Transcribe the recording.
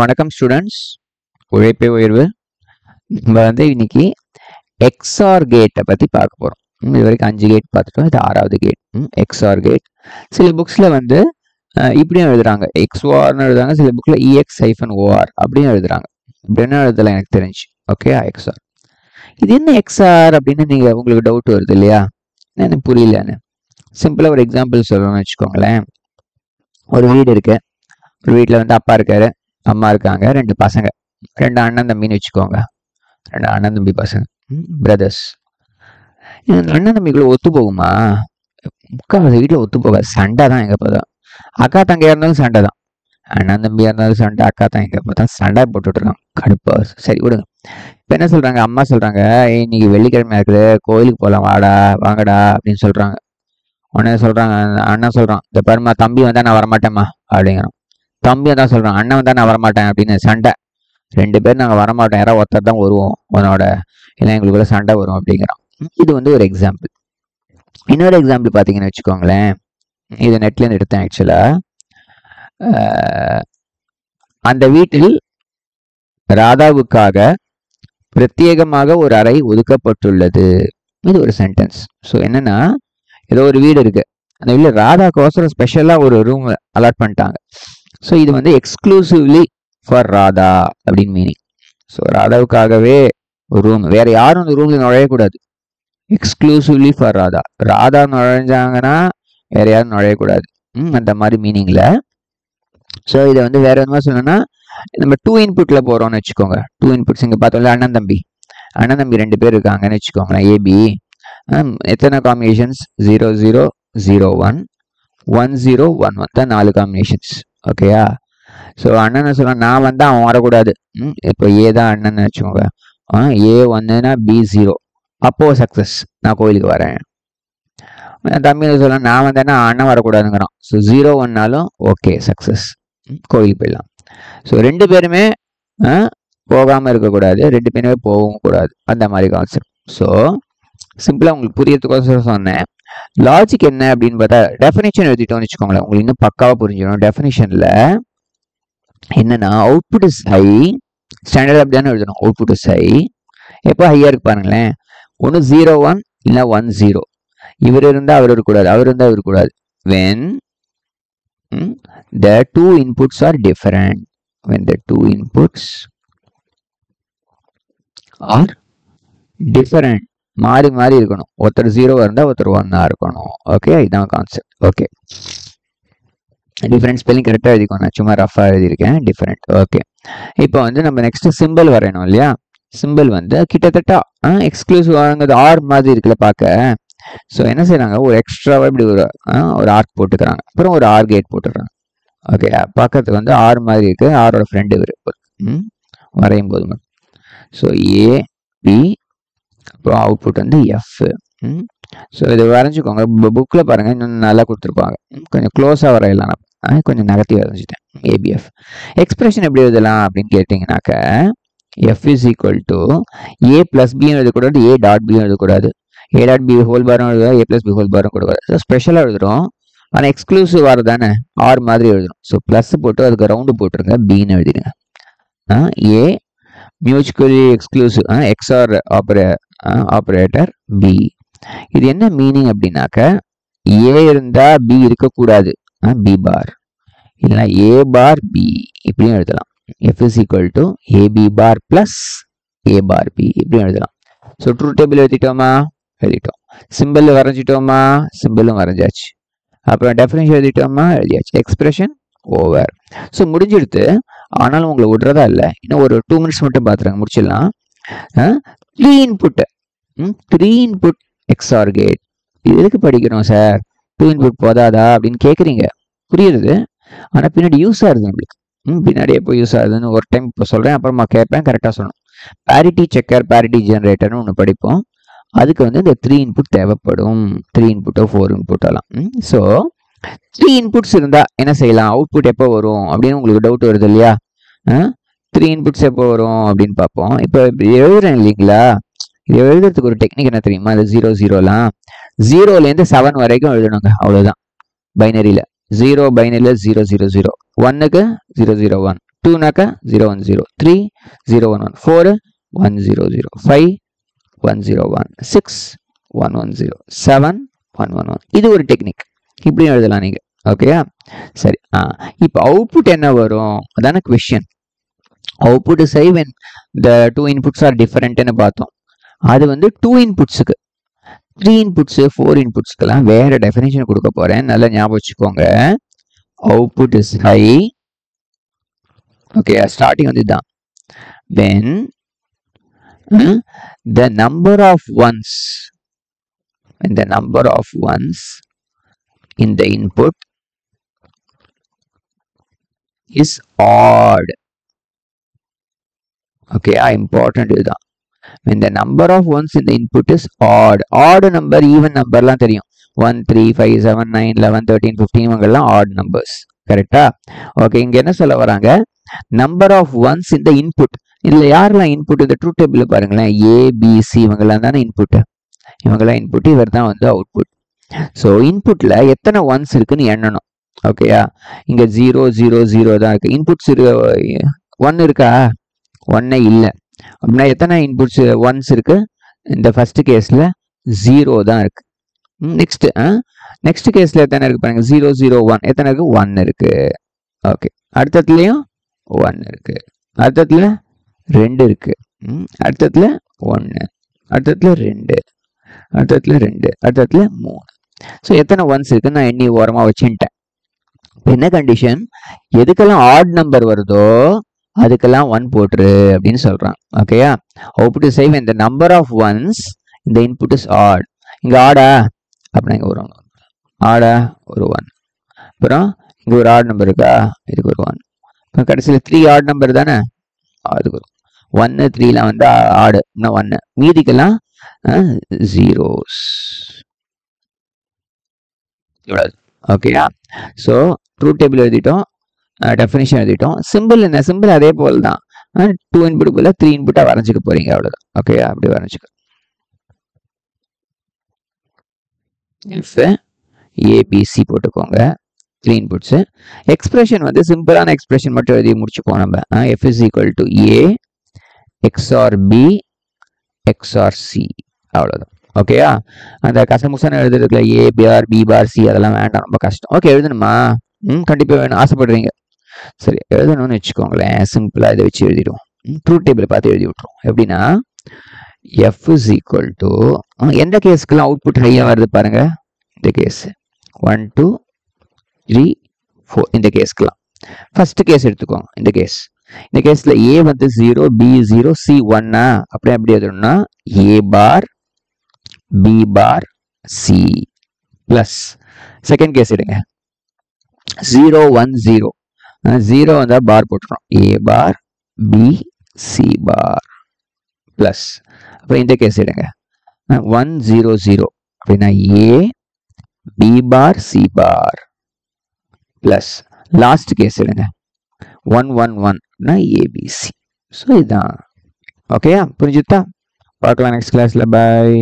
வணக்கம் ஸ்டூடெண்ட்ஸ். உழைப்பே உயர்வு. நம்ம இன்னைக்கு எக்ஸ்ஆர் கேட்டை பற்றி பார்க்க போகிறோம். இது வரைக்கும் 5 கேட் பார்த்துட்டோம். இது 6வது கேட், எக்ஸ்ஆர் கேட். சில புக்ஸில் இப்படியும் எழுதுறாங்க, எக்ஸ்ஓஆர்னு எழுதுறாங்க. சில புக்கில் EX-OR அப்படியும் எழுதுறாங்க. இப்படி என்ன எழுதலாம் எனக்கு தெரிஞ்சு. Okay, XOR. இது என்ன எக்ஸ்ஆர் அப்படின்னு உங்களுக்கு டவுட் வருது இல்லையா? எனக்கு புரியலன்னு. சிம்பிளாக ஒரு எக்ஸாம்பிள் சொல்லணும்னு வச்சுக்கோங்களேன். ஒரு வீடு இருக்கு. ஒரு வீட்டில் அப்பா இருக்காரு, அம்மா இருக்காங்க, 2 பசங்க, 2 அண்ணன் தம்பின்னு வச்சுக்கோங்க. 2 அண்ணன் தம்பி பசங்க, பிரதர்ஸ். அண்ணன் தம்பிக்குள்ள ஒத்து போகுமா? முக்கால்வாசி வீட்டில் ஒத்து போகாது. சண்டை தான் எங்கே பார்த்தா. அக்கா தங்கையாக இருந்தாலும் சண்டை தான். அண்ணன் தம்பியாக இருந்தாலும் சண்டை, அக்கா தங்க பார்த்தா சண்டை போட்டுட்ருக்காங்க. கடுப்பா. சரி விடுங்க. இப்போ என்ன சொல்கிறாங்க, அம்மா சொல்கிறாங்க, இன்னைக்கு வெள்ளிக்கிழமை இருக்குது, கோயிலுக்கு போகலாம், வாங்கடா அப்படின்னு சொல்கிறாங்க. உடனே சொல்கிறாங்க, அண்ணன் சொல்கிறான், இந்த பாருமா தம்பி வந்தால் நான் வரமாட்டேம்மா அப்படிங்கிறான். தம்பி தான் சொல்கிறான், அண்ணன் வந்தால் நான் வரமாட்டேன் அப்படின்னு. சண்டை. 2 பேர் நாங்கள் வரமாட்டோம், யாராவது ஒருத்தர் தான் வருவோம் உன்னோட, இல்லை எங்களுக்குள்ள சண்டை வரும் அப்படிங்கிறான். இது ஒரு எக்ஸாம்பிள். இன்னொரு எக்ஸாம்பிள் பார்த்தீங்கன்னு வச்சுக்கோங்களேன். இது நெட்லேருந்து எடுத்தேன் ஆக்சுவலாக. அந்த வீட்டில் ராதாவுக்காக பிரத்யேகமாக ஒரு அறை ஒதுக்கப்பட்டுள்ளது. இது ஒரு சென்டென்ஸ். ஸோ என்னன்னா, ஏதோ ஒரு வீடு இருக்கு, அந்த வீட்டில் ராதாக்கோசரம் ஸ்பெஷலாக ஒரு ரூம் அலாட் பண்ணிட்டாங்க. ஸோ இது எக்ஸ்க்ளூசிவ்லி ஃபார் ராதா அப்படின்னு மீனிங். ஸோ ராதாவுக்காகவே ஒரு ரூம், வேற யாரும் அந்த ரூம்ல நுழையக்கூடாது. Exclusively for Radha. ராதா நுழைஞ்சாங்கன்னா வேற யாரும் நுழையக்கூடாது. அந்த மாதிரி மீனிங்ல. ஸோ இதை வேற எதுவும் சொல்லணும்னா, நம்ம 2 இன்புட்ல போறோம்னு வச்சுக்கோங்க. 2 இன்புட்ஸ் இங்கே பார்த்தோம்ல, அண்ணன் தம்பி 2 பேர் இருக்காங்கன்னு வச்சுக்கோங்களேன். ஏபி எத்தனை காம்பினேஷன்ஸ்? 0 0 0 1 1 0 1 1 தான் 4 காம்பினேஷன்ஸ். ஓகேயா? ஸோ அண்ணன் சொல்றான், நான் அவன் வரக்கூடாது. இப்போ ஏ தான் அண்ணன் வச்சுக்கோங்க. A 1னா B 0, அப்போ சக்சஸ், நான் கோயிலுக்கு வரேன். தம்பி சொல்றான், நான் வந்தேன்னா அண்ணன் வரக்கூடாதுங்கிறான். ஸோ 0 1னாலும் ஓகே, சக்சஸ், கோயிலுக்கு போயிடலாம். ஸோ 2 பேருமே போகாம இருக்கக்கூடாது, 2 பேருமே போகவும் கூடாது. அந்த மாதிரி கான்செப்ட். ஸோ சிம்பிளா உங்களுக்கு புரியறதுக்கோசரம் சொன்னேன். லாஜிக் என்ன அப்படின்னு பார்த்தா, டெஃபினிஷன் எழுதிட்டோம்னு வச்சுக்கோங்களேன், உங்களுக்கு இன்னும் பக்காவா புரிஞ்சிடும். டெஃபினிஷன்ல என்னன்னா, அவுட்புட் இஸ் ஹை. ஸ்டாண்டர்ட் அப்படி தானே எழுதணும். Output is high. எப்போ ஹையா இருக்கு பாருங்களேன். ஒன்று 0 1 இல்லை 1 0. இவர் இருந்தா அவர் இருக்கக்கூடாது, அவர் இருந்தா இவர் கூடாது. when the 2 inputs are different. when the 2 inputs are different, மாறி மாறி இருக்கணும். ஒருத்தர் 0 இருந்தா ஒருத்தர் 1 இருக்கணும். ஓகே, இதான் கான்செப்ட். ஓகே, டிஃபரெண்ட் ஸ்பெல்லிங் கரெக்டாக எழுதிக்கணும். நான் சும்மா ரஃபா எழுதியிருக்கேன், டிஃபரெண்ட். ஓகே, இப்போ நம்ம நெக்ஸ்ட் சிம்பிள் வரையணும் இல்லையா? சிம்பிள் கிட்டத்தட்ட எக்ஸ்க்ளூசிவ் ஆர் மாதிரி இருக்குல்ல பார்க்க. ஸோ என்ன செய்யறாங்க, ஒரு எக்ஸ்ட்ராவா இப்படி ஒரு ஆர்க் போட்டுக்கிறாங்க, அப்புறம் ஒரு ஆர் கேட் போட்டுக்கிறாங்க. ஓகே, பார்க்கறதுக்கு ஆர் மாதிரி இருக்கு, ஆரோட ஃப்ரெண்டு வரையும் போது மட்டும். ஸோ ஏ பி, அப்புறம் அவுட்புட் எஃப். ஸோ இதை வரைஞ்சிக்கோங்க. புக்கில் பாருங்க, இன்னும் நல்லா கொடுத்துருப்பாங்க. கொஞ்சம் க்ளோஸாக வரையலாம். நான் கொஞ்சம் நெகட்டிவ் வரைஞ்சிட்டேன். ஏபிஎஃப் எக்ஸ்பிரஷன் எப்படி எழுதலாம் அப்படின்னு கேட்டிங்கனாக்க, F is equal to A plus பின்னு எழுதக்கூடாது, ஏ டாட் பின்னு எழுதக்கூடாது, ஏ டாட் பி ஹோல் பாரும் எழுதுவோம், ஏ பிளஸ் பி ஹோல் பாரும் கொடுக்கூடாது. ஸோ ஸ்பெஷலாக எழுதுறோம், ஆனால் எக்ஸ்க்ளூசிவ் ஆர் தானே, ஆர் மாதிரி எழுதுறோம். ஸோ ப்ளஸ் போட்டு அதுக்கு ரவுண்டு போட்டுருங்க, பின்னு எழுதிடுங்க. A mutually exclusive XOR operator B. இது என்ன மீனிங் அப்படின்னாக்க, ஏ இருந்தா பி இருக்கக்கூடாது, பி பார், இல்லைன்னா ஏ பார் பி இப்படியும் எழுதலாம். F is equal to AB bar plus A bar B இப்படியும் எழுதலாம். ஸோ ட்ரூ டேபிள் எழுதிட்டோமா? எழுதிட்டோம். சிம்பிள் வரைஞ்சிட்டோமா? சிம்பிளும் வரைஞ்சாச்சு. அப்புறம் டெஃபினிஷன் எழுதிட்டோமா? எழுதியாச்சு. Expression over. ஸோ முடிஞ்சிடுத்து. ஆனாலும் உங்களை விடுறதா இல்லை, இன்னும் ஒரு 2 மினிட்ஸ் மட்டும் பார்த்துருங்க, முடிச்சிடலாம். 3 இன்புட் 3 இன்புட் எக்ஸ்ஆர் கேட். இது எதுக்கு படிக்கிறோம் சார்? 2 இன்புட் போதாதா அப்படின்னு கேட்குறீங்க, புரியுது. ஆனால் பின்னாடி யூஸ் ஆகுது நம்மளுக்கு. பின்னாடி எப்போ யூஸ் ஆகுதுன்னு ஒரு டைம் இப்போ சொல்கிறேன், அப்புறமா கேட்பேன், கரெக்டாக சொல்லணும். பேரிட்டி செக்கர், பேரிட்டி ஜென்ரேட்டர்னு ஒன்று படிப்போம். அதுக்கு இந்த 3 இன்புட் தேவைப்படும். 3 இன்புட்டோ 4 இன்புட்டெல்லாம். ஸோ 3 இன்புட்ஸ் இருந்தால் என்ன செய்யலாம், அவுட்புட் எப்போ வரும் அப்படின்னு உங்களுக்கு டவுட் வருது இல்லையா? 3 இன்புட்ஸ் எப்போ வரும் அப்படின்னு பார்ப்போம். இப்போ எழுதுறேன் இல்லைங்களா, இது எழுதுறதுக்கு ஒரு டெக்னிக் என்ன தெரியுமா? இந்த 0 0லாம் 0லேருந்து 7 வரைக்கும் எழுதணுங்க, அவ்வளோதான். பைனரியில் 0 பைனரியில் 0 0 0, 1க்கு 0 0 1, 2 நாக்கா 0 1 0, 3 0 1 1, 4 1 0 0, 5 1 0 1, 6 1 1 0, 7 1 1 1. இது ஒரு டெக்னிக், இப்படியும் எழுதலாம் நீங்க. ஓகேயா? சரி. இப்போ அவுட்புட் என்ன வரும் அதான question. Output psi when the two inputs are different ன்னு பார்த்தோம். அது வந்து 2 இன்புட்ஸ்க்கு, 3 இன்புட்ஸ் 4 இன்புட்ஸ்க்கெல்லாம் வேற டெஃபினேஷன் கொடுக்க போறேன், நல்லா ஞாபகம் வச்சுக்கோங்க. Output is high. Okay, starting வந்து இதுதான். when the number of ones in the input is odd. Okay, important இதுதான். when the number of ones in the input is odd number, even number லாம் தெரியும். 1 3 5 7 9 11 13 15 இவங்கெல்லாம் odd numbers. கரெக்டா? Okay, இங்க என்ன சொல்ல வராங்க, number of ones in the input. இதுல யாரெல்லாம் இன்புட், இந்த ட்ரூத் டேபிள் பாருங்களேன், ABC இவங்கெல்லாம் தானே இன்புட், இவங்கெல்லாம் இன்புட், இவர் தான் வந்து அவுட்புட். ஸோ இன்புட்ல எத்தனை ஒன்ஸ் இருக்குன்னு எண்ணணும். ஓகேயா? இங்க 0 0 0 தான் இருக்கு. இன்புட்ஸ் 1 இருக்கா? 1 இல்லை. அப்படின்னா எத்தனை இன்புட்ஸ் ஒன்ஸ் இருக்கு? இந்த ஃபர்ஸ்ட் கேஸ்ல 0 தான் இருக்கு. நெக்ஸ்ட் கேஸ்ல எத்தனை இருக்கு பாருங்க, 0 0 1 எத்தனை இருக்கு? 1 இருக்கு. ஓகே, அடுத்ததுலயும் 1 இருக்கு, அடுத்ததுல 2 இருக்கு, அடுத்ததுல 1, அடுத்ததுல 2, அடுத்ததுல 2, அடுத்ததுல 3. ஸோ எத்தனை ஒன்ஸ் இருக்கு நான் எண்ணி ஓரமா வச்சுட்டேன். என்ன கண்டிஷன், எதுக்கெல்லாம் ஆட் நம்பர் வருதோ அதுக்கெல்லாம் 1 போட்டுரு அப்படின்னு சொல்றான். ஓகேயா? Output is high when the number of ones in the input is odd. இங்க ஆடா அப்படின்னா இங்க ஒரு ஆடா ஒரு 1, அப்புறம் இங்க ஒரு ஆட் நம்பர் இருக்கா, இதுக்கு ஒரு 1, இப்போ கடைசியில் 3 ஆட் நம்பர் தானே, அதுக்கு ஒரு 1 3லாம் வந்து ஆடு 1, மீதிக்கெல்லாம் zeros. இவ்வளவு. ஓகேயா? ஸோ ட்ரூத் டேபிள் எழுதிட்டோம், டெஃபினிஷன் எழுதிட்டோம். சிம்பிள் என்ன, சிம்பிள் அதே போல் தான். 2 இன்புட் போல 3 இன்புட்டா வரைஞ்சிக்க போறீங்க, அவ்வளவுதான். ஓகேயா? அப்படி வரைஞ்சிக்க. if ABC போட்டுக்கோங்க, 3 இன்புட்ஸ். எக்ஸ்பிரஷன் வந்து சிம்பிளான எக்ஸ்பிரஷன் மட்டும் எழுதி முடிச்சுப்போம் நம்ம. f is equal to A XOR B XOR C, அவ்வளவுதான். ஓகேயா? அந்த கசமுசான எழுதுறதுல A bar B bar C அதெல்லாம் வேண்டாம், ரொம்ப கஷ்டம். ஓகே, எழுதணுமா? கண்டிப்பா வேணும், ஆசைப்படுறீங்க. சரி, எழுதணும்னு வச்சுக்கோங்களேன், சிம்பிளா இதை வச்சு எழுதிடுவோம். ட்ரூத் டேபிள் பார்த்து எழுதி விட்டுரும். எப்படின்னா f is equal to, எந்த கேஸ்க்குலாம் அவுட்புட் ஹையா வருது பாருங்க, இந்த கேஸ் 1 2 3 4, இந்த கேஸ்க்குலாம் ஃபர்ஸ்ட் கேஸ் எடுத்துக்கோங்க. இந்த கேஸ்ல A வந்து 0 B 0 C 1, அப்படியே எப்படி எழுதணும்னா A bar B bar C plus second case எடுங்க, 0 1 0, 0 வந்தா பார் போட்டுரும், A bar B C bar plus. அப்புறம் இந்த கேஸ் எடுங்க, 1 0 0 அப்படின்னா A B bar C bar plus. Last case எடுங்க, 1 1 1 ABC. ஸோ இதுதான். ஓகேயா? புரிஞ்சுதா? பார்க்கலாம் நெக்ஸ்ட் கிளாஸ்ல. பாய்.